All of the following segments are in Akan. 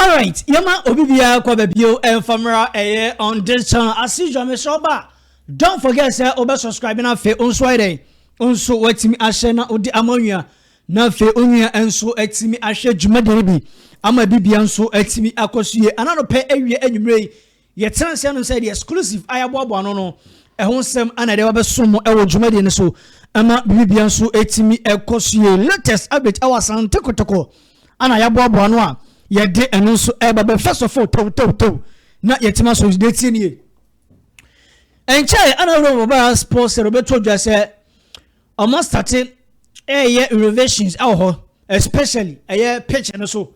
Alright, Yama Obibia Kwabebio and Famara on this channel. I see you, Shoba. Don't forget, sir, over subscribing and fe on Friday. Also, wait me Ashena Odi Ammonia. Na fe unya and so etimi Ashe Jumaderibi. Ama Bibian so etimi Akosie. Another pay area anyway. Yet Sansan said the exclusive Ayaboba no. A wholesome and a deba sumo ewo Jumadi so. Ama Bibian so etimi Akosie. Latest update our Asante Kotoko. And Ayaboba no. Yede and also eba first of all to na yetima so dating ye enche anaro baba sports roberto just say almost starting innovations out especially pitch and so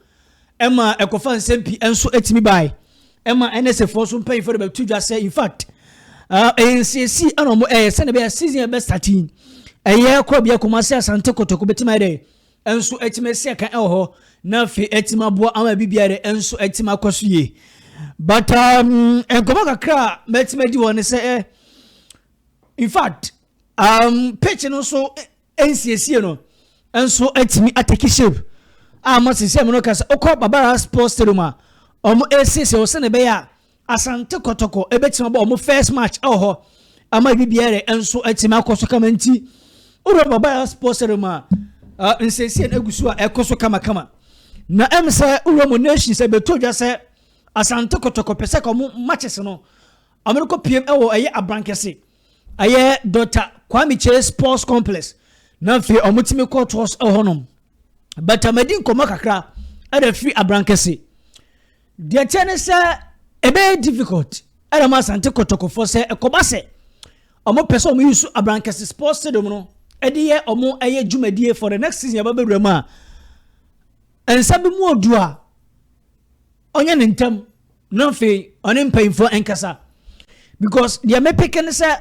emma ekofan sempi enso etimi bai emma NSF for so pay for the to just say in fact NCC anomo send be season be starting kwa bia komase Asante Kotoko betima dey enso etime se kan na fe etima bo ama bibiare enso etima kosuye but enkomo kakra metima di won say in fact pitch no so NCC no enso etimi atake shape amase se no kasa okọ babara sports stadium omo ACC o se ne be ya Asante Kotoko ebetima bo omo first match ama bibiare enso etima koso kamanti uro babara sports stadium NCC egusu a ekoso kama na emse uromo nation se betodwa se Asante Kotoko pese ko matches no ameriko pm ewo abrankese Dr. Kwame Che Sports Complex na fi omutimi courts honom but amadin koma kakra ada free abrankese de chene se ebe difficult ada ma Asante Kotoko for se ekobase omo pese omo use abrankese sports stadium no ediye omo dwumadie for the next season ababewrama ensabe mu odua onye nentem no fe onim painful enkasa because they me picking say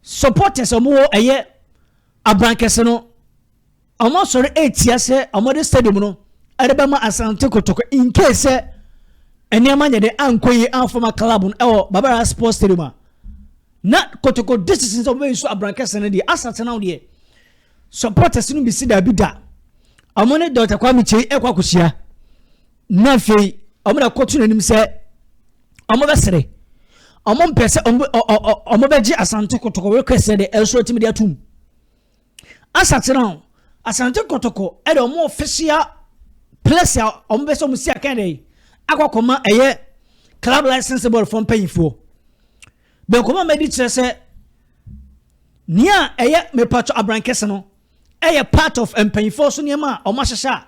supporters omo abrankese no omo sori etia se omo the stadium no edebama Asante Kotoko in case eniama nyede ankoyi anfoma club no babara sports stadium na Kotoko decisions omo so abrankese no de asate now de supporters no be see da bida amone Dr. Kwame Che ekwakusia na fe amona kotu nanim se amo besere amo mpese amo beji Asante Kotoko request de elso timi de atum asate now Asante Kotoko e de amo official place amo beso mu sia kan de akwakoma club license board from paying for be koma medi kire se nia me patch abrankese no part of empanyfo so niema o mahehya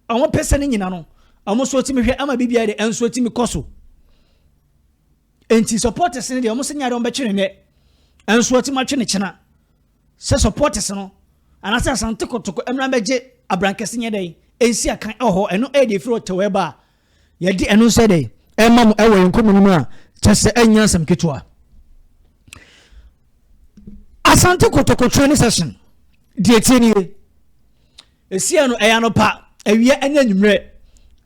awon pese ne nyina no amo so timi hwe ama bibia de enso timi koso enti supporters ne de amo se nyaade on be twene ne enso timi atwene kyena se supporters no anase Asante Kotoko emra beje abrankese nye dey ensi akan eno de firo teweba ye di eno se dey emam ewo enkomunum a kyese enyansam ketwa Asante Kotoko training session dietini esia no eyanopa ewie anyanwumre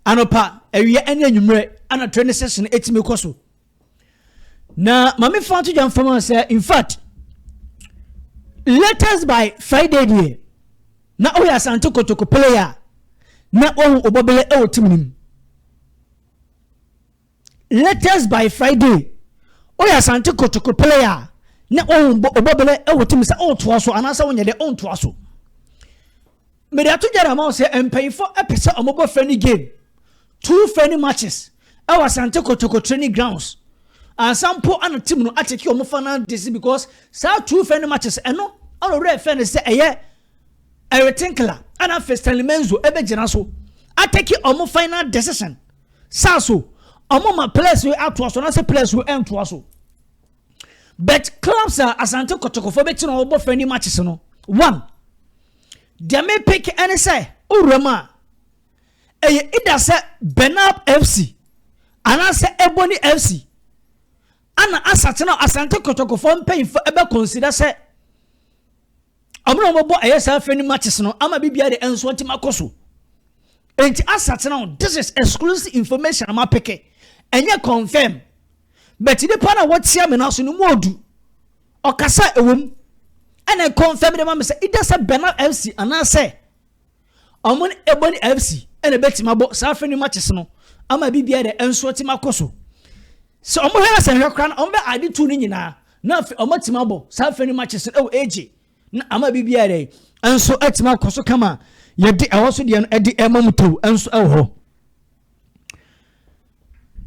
anopa ewie anyanwumre ana training session etimi koso na mame fanto jam fama say in fact latest by Friday day na oya Asante Kotoko player na obobele timnim latest by Friday oya Asante Kotoko player na obobele tim se toaso anasa wonyede toaso me de atujara ma se empayfo epese omobo friendly game 2 friendly matches Asante Kotoko training grounds and sample an team no ateki omo final this because sa 2 friendly matches eno already friend say retinkler ana first elemenzo ebegina so ateki omo final decision sa so omo ma players we atoaso na se players we entoaso. But clubs are Asante Kotoko for betting on both friendly matches. No one, they may pick any say, Urama, either say Benab FC, and I say Ebony FC, and Asante Kotoko for paying for ever consider say, I'm not about ASL friendly matches. No, I'm a BBI the ends what Makosu. And Asante, this is exclusive information. I'm a pick, and you confirm. But the pana what see me now so no modu okasa ewom and confirm the mama say it does a Bernard FC and I say omon Ebony FC ene betima bo sa afeni matches no ama bibia de enso tima koso so omo hera se hwekra na omo be ade tu ni nyina na omo tima bo sa afeni matches e eji na ama bibia de enso atima koso kama ye de ewoso de no ede emamuto enso ewo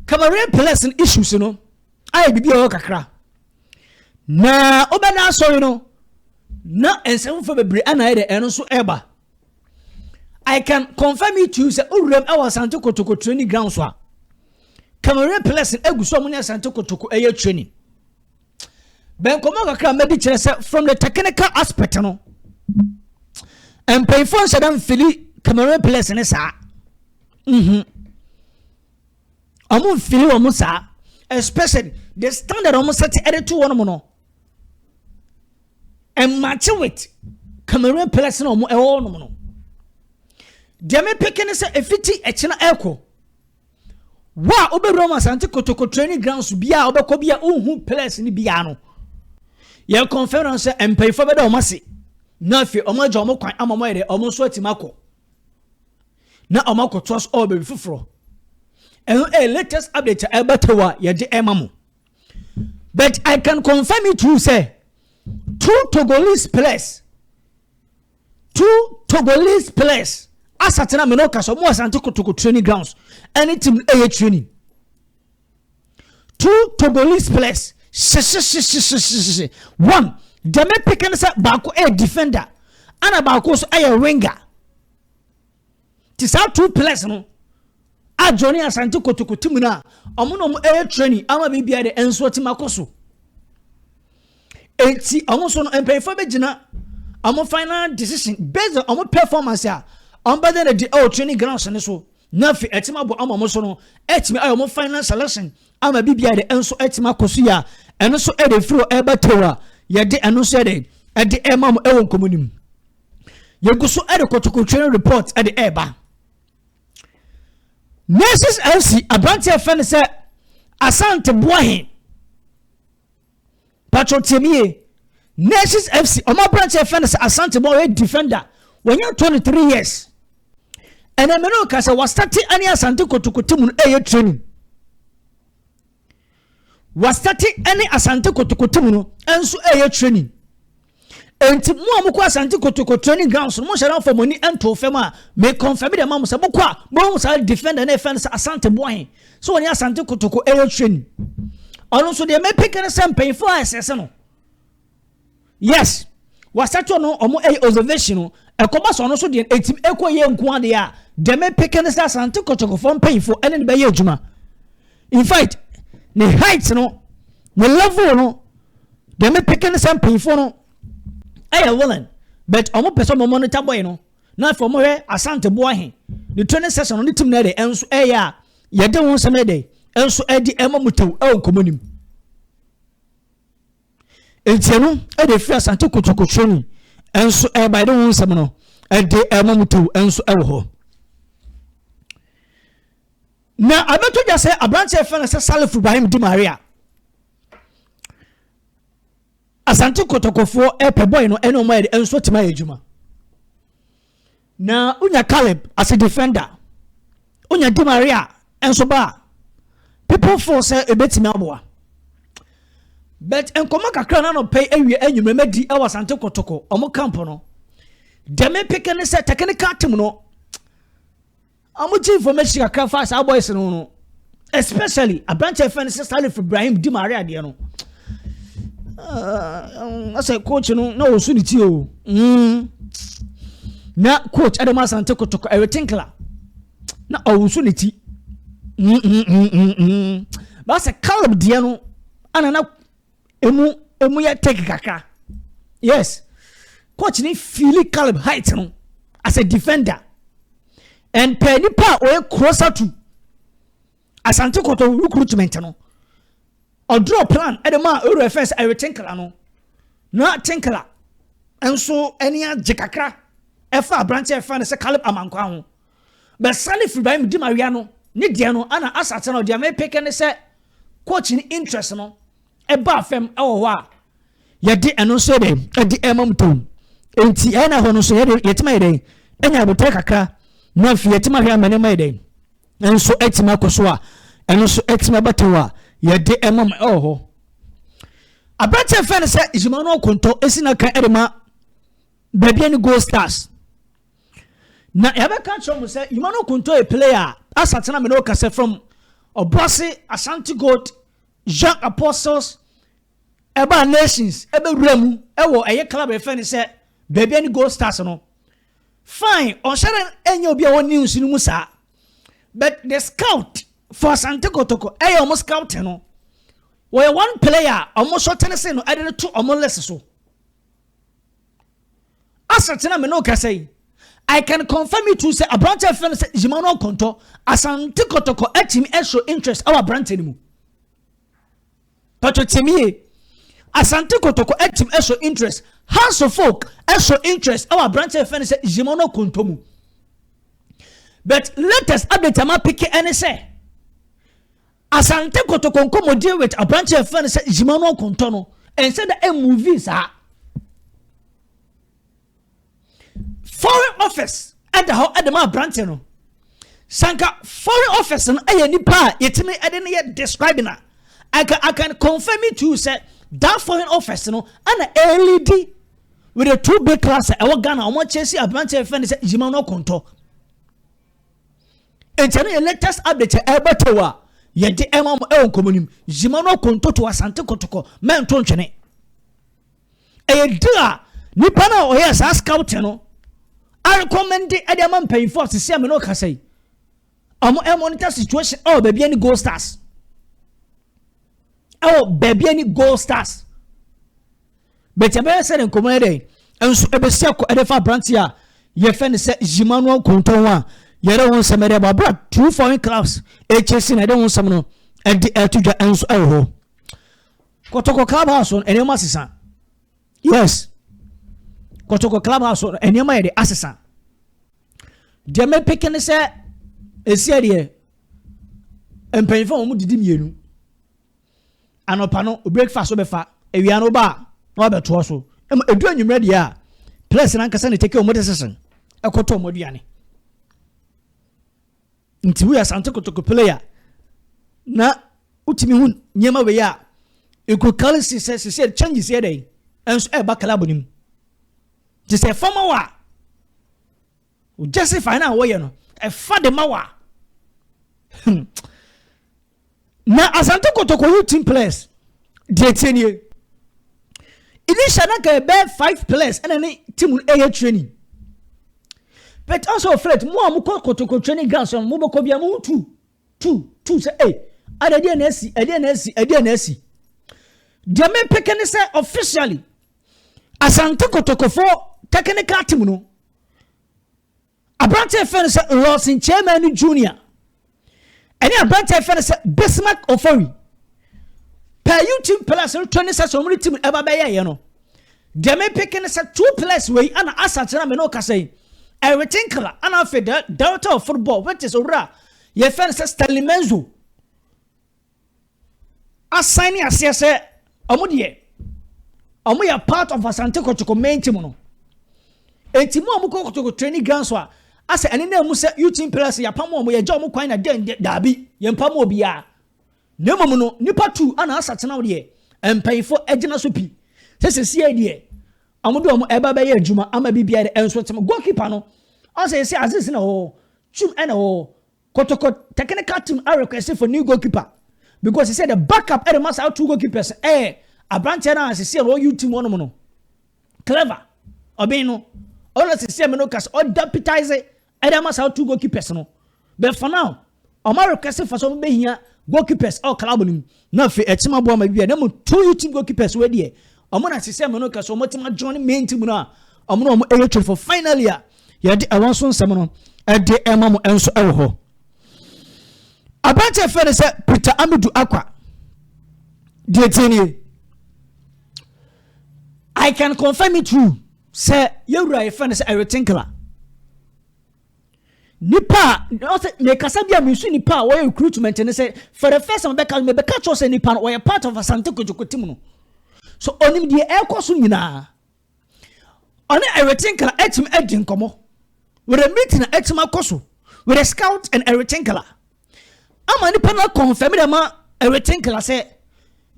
Cameroon person issues no aye bibia o kakra na obana so no na ensemfo bebre ana ede eno so eba I can confirm it to you say urem e Asante Kotoko training ground so Cameroon person eguso mo ne Asante Kotoko eye training ben komo kakra medi kire say from the technical aspect no and pay for sadam fili Cameroon person ne sa amun fili o mo sa especially the standard o mo set edit to one mo no and match with Cameroon person o mo e wo no mo no Deme pekene se efiti echina eko wa oberoma Asante Kotoko training grounds bia obekọ bia unhu place ni bia no ye conference empay fo beda omase na fi omaja omo kwan amamo ere omo so atimako na omako tos all be fufuro and a latest update ebatawa ye de emamo but I can confirm it to say two Togolese players Asatena menoka so mo Asante Kotoko training grounds any team air training two Togolese players one deme picken say bako a defender ana bako so a winger tisa two players no a johnny Asante Kotoko team na omo no air training ama bibia de enso team akoso enti omo so no empefo begina omo final decision based on omo performance ya better than the training grounds and so nafi etima bo amamo so no etimi ayo final selection ama bibia de enso etima kosu ya eno so e de fro e batewa ye de eno so de e de emam e won komunim ye guso e de Kotoko training report e de eba Nurses FC Abrantia fan say Asante Boahin Patrotemier Nurses FC Oma Abrantia fan say Asante Boahin defender when you're 23 years and I know kasa was starting any Asante Kotoko team air training was starting any Asante Kotoko team and so air training and mo amukwa Asante Kotoko training grounds mo share for money and to fema me confirm the mama say bokwa mo say defender na fence Asante Boahin so when Asante Kotoko air training also they may pick and some pay for assess no yes was starting no omo air observation ekoba so no so de etim ekoye nko ade a de me pick ne Asante Kotoko form pay for ene be ye adwuma in fact ne height no ne level no de me pick ne some pay for no aya willing but omo person mo monitor boy no na for mo he Asante Boahin the training session on the team na de enso eya ye de won sem de enso edi emamutaw e komonim entiano e de fi Asante Kotoko training enso e by the one sem no e de emamutu enso e wo na abeto ja say Abrantia fan say Salif Ibrahim Di Maria Asante Kotoko fo e pe boy no eno mo e enso tima ejuma na unya Caleb as a defender unya Di Maria enso ba people for say e betimi aboa but enkoma kakra na no pay ewie enyumre medi e Asante Kotoko omo camp no deme pick ne say technical team no amuchi information kakra fast our boys no especially Abrantia fan say Salif Ibrahim Di Maria de no I say coach no osuniti o na coach Adama Asante Kotoko everything kla na osuniti ba say Caleb de no anana emu ya take kaka yes coach ni feel Caleb height no as a defender and penipa o closer to Asante Kotoko recruitment no or draw plan edema euro first everything kala no na tinkala enso enia jekakra efa Abrantia fan se Caleb amankwa ho but Salif Ibrahim Di Maria no ni de no ana asate no de me pick ne se coach ni interest no e ba fam e wo ho a ye de eno so de e de emamtom enti ena ho no so ye de yetima ye de enya botre kakra no fi etima hwe amane mai den enso etima koso a eno so etima batewa ye de emam ho abrante fe ne se ijimano konto esina kan edema baby any Gold Stars na yabeka chomo se ijimano konto a player asatena me no kase from Obosi Asante Gold Young Apostles Eba Nations Eba Remu Ewo eye club efe ne se baby any Gold Stars no fine on share enye obi a won news no musa but the scout for Asante Kotoko almost scout no we one player almost shot tennis no added to almost less so asatena me no say I can confirm it to say a branch of friends Jimano Konto Asante Kotoko etimi show interest our branch anymore but to me Asante Kotoko etimi show interest House of Folk show interest our branch of friends Jimano Konto mu but let us update ama pick any say Asante Kotoko nkomo deal with a branch of friends Jimano Konto no and said that movies are foreign office at the ma branch no sanka foreign office no aye nipa yetimi ade ne describing na I can confirm it to say that foreign office no ana LED with a 2 big class e wo Ghana omo chesi a branch e friend say Jimano Konto entene latest update e betewa ye de emam e komunim Jimano Konto to Asante Kotoko men to ntwene e dia nipa na o yes scout no I recommend the Ediaman paying for to see me no can say. Monitor situation. Oh, baby, any Gold Stars. Oh, baby, any Gold Stars. But you better say in comedy. And so, every circle at the far branch here, your friend said, Jimano Kontoa. You don't want some about blood. 2 foreign clubs. HSC, I don't want some no. And the air to the answer. Oh, Kotoko Clubhouse on any massison. Yes. Kotoko Clubhouse and your mind assassin. They may pick and say a series and pay for mu didi mienu. Anopano breakfast obefa e wi anoba no abeto so. Edu anyum ready a place na nkasa na take o mode session. Ekoto moduane. Nti we Asante Kotoko player na utimi hu nyema we ya e go currency say changes here dey. Enso e ba club nim. Just a former wa. Justify na wo ye no. E fa de mawa. Na Asante Kotoko you team players. De tenye. Initially na be 5 players and any team air training. But also fret mo amko Kotoko training grounds mo boko bia mo 2 say eh adede na esi. De me pekene say officially Asante Kotoko for technical team no Abrante fans Ross in Chairman Junior any Abrante fans Bismarck Ofori per you team players 20 such only team ever be here no they may pick in 2 players way and Asante na me no ka say everything kala and after that director of football which is ora your fans Stanley Menzo assigning as say omudie omo ya part of Asante Kotoko main team no enti mo Kotoko training ground so ase ene na mu se youth team players ya pam omo ya ja omo kwan na den dabi ye pam obi a na mom no nipa 2 ana Asate na wo de empayfo agina so pi se sie de omo do omo eba be ya adwuma ama bibia de enso tem goalkeeper no ase se aziz na ho chum ena ho Kotoko technical team are requesting for new goalkeeper because he said the backup e must out 2 goalkeepers Abrante na asisi ro you team wono no clever obi no all asisi me no cast or deputize Adama how 2 goalkeepers no but for now Omar request for some be here goalkeepers all club nim na fe etima bo ma bia na mo 2 you team goalkeepers we dey omo na asisi me no cast omo team join main team no omo no omo for final year ye dey awonso nsem no e dey emam enso e ho Abrante fe say Peter Amidu Akwa dey tenie I can confirm it true. Say you right friend say everything kala. Nipa no say me kasa bia me su nipa we recruitment and say for the first time me be catch us nipa we part of Asante Kotoko team no. So onim the air course nyina. Oni everything kala etim edin komo. with a meeting at Etima Koso, with a scout and a retinkler. I'm a panel confirm that a retinkler say,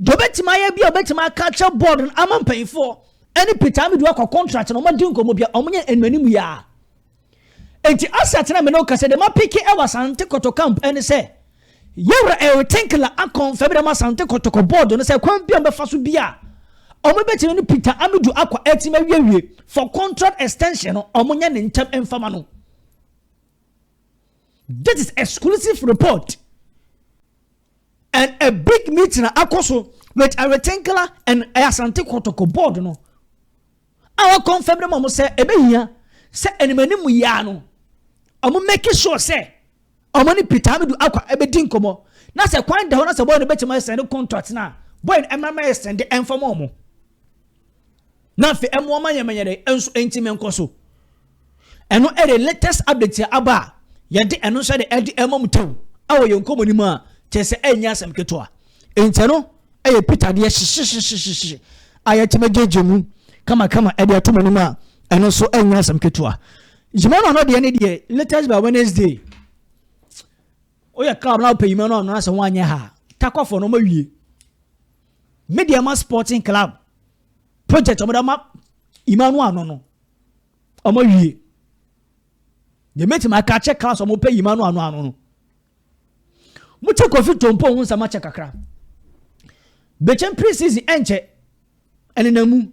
Dobetima be a betima catcher board and I'm paying for any pitami do a contract and Omadunko Mobia Omnia and Menimia. And the asset and Menoka said, the Mapiki Asante Kotoko and say, You're a retinkler, I confirm that Asante Kotoko board and say, Quam be a Fasubia. Omebeti any Peter Amidu Aqua Etima for contract extension or Omonia in term and famano. That is exclusive report. And a big meeting at Akoso with a retinkler and a Asante Kotoko board. No, our confirm the mama say, Ebe here, say any menimu yano. Omo make sure say, Omoni Peter Amidu Aqua Ebe Dinkomo. Na se kwanda down as a boy the better my send contract now. Boy, MMA send the informal. Na fe emwoma yemanyere enso entime nkoso eno e the latest update aba ye de eno so de e de emomtew awo ye nkomoni mu a chese enya asem keto a ente no e Peter de hyehyehyehyehye ayetime gegemu kama e de atomani mu a eno so enya asem keto a jimano no de ne de latest by Wednesday oya club na payima no na se wanye ha takofo no mawie Media Sporting Club project omodama imanu anono omowie the mate my catch class omo pay imanu anono muche Kofi Tompo hu sama che kakra bechem pre-season enche enenamu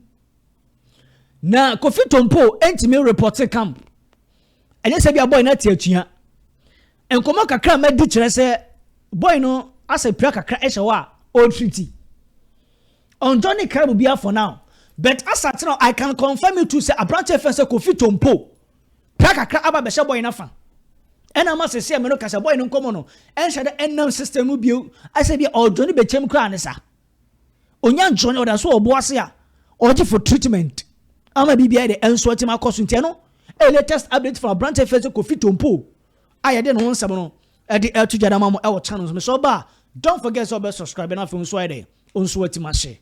na Kofi Tompo entime report camp enye se bia boy na tie atua enkomo kakra ma di kire se boy no asa pira kakra ehye wa old treaty on Johnny Crab bia for now. But Asante now, I can confirm you to say a branch of Kofi Tompo. Kakra aba besha boy na fa. And I must say, no kasa boy no komono. And shada end system will be. I said, all Johnny became cranesa. Onyan Johnny or so boasia. Or for treatment. Ama BBI the end sweating my cost inteno. A latest update from a branch of Kofi Tompo. I didn't want some at the L2 Jadamamo our channels. Don't forget to subscribe and I feel Friday. On sweating my share.